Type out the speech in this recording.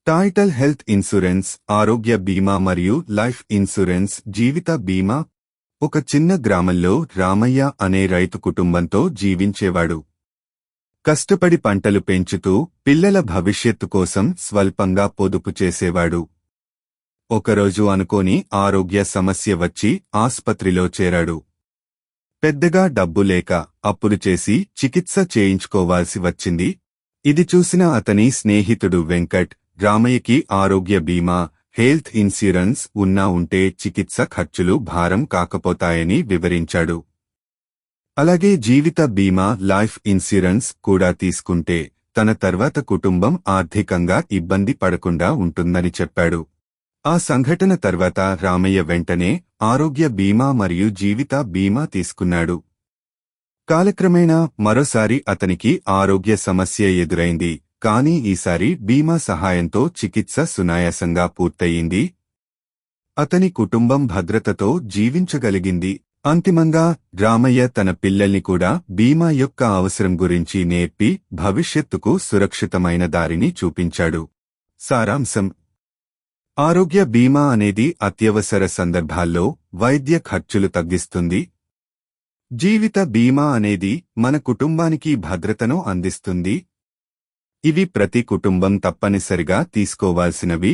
Title health insurance, ఆరోగ్య బీమా మరియు లైఫ్ ఇన్సూరెన్స్, జీవిత బీమా. ఒక చిన్న గ్రామంలో రామయ్య అనే రైతు కుటుంబంతో జీవించేవాడు. కష్టపడి పంటలు పెంచుతూ పిల్లల భవిష్యత్తు కోసం స్వల్పంగా పొదుపు చేసేవాడు. ఒకరోజు అనుకోని ఆరోగ్య సమస్య వచ్చి ఆస్పత్రిలో చేరాడు. పెద్దగా డబ్బు లేక అప్పులు చేసి చికిత్స చేయించుకోవాల్సి వచ్చింది. ఇది చూసిన అతని స్నేహితుడు వెంకట్, రామయ్యకి ఆరోగ్య బీమా, హెల్త్ ఇన్సూరెన్స్ ఉంటే చికిత్స ఖర్చులు భారం కాకపోతాయని వివరించాడు. అలాగే జీవిత బీమా, లైఫ్ ఇన్సూరెన్స్ కూడా తీసుకుంటే తన తర్వాత కుటుంబం ఆర్థికంగా ఇబ్బంది పడకుండా ఉంటుందని చెప్పాడు. ఆ సంఘటన తర్వాత రామయ్య వెంటనే ఆరోగ్య బీమా మరియు జీవిత బీమా తీసుకున్నాడు. కాలక్రమేణా మరోసారి అతనికి ఆరోగ్య సమస్య ఎదురైంది. కానీ ఈసారి బీమా సహాయంతో చికిత్స సునాయాసంగా పూర్తయింది. అతని కుటుంబం భద్రతతో జీవించగలిగింది. అంతిమంగా రామయ్య తన పిల్లల్ని కూడా బీమా యొక్క అవసరం గురించి నేర్పి భవిష్యత్తుకు సురక్షితమైన దారిని చూపించాడు. సారాంశం: ఆరోగ్య బీమా అనేది అత్యవసర సందర్భాల్లో వైద్య ఖర్చులు తగ్గిస్తుంది. జీవిత బీమా అనేది మన కుటుంబానికి భద్రతను అందిస్తుంది. ఇవి ప్రతి కుటుంబం తప్పనిసరిగా తీసుకోవాల్సినవి.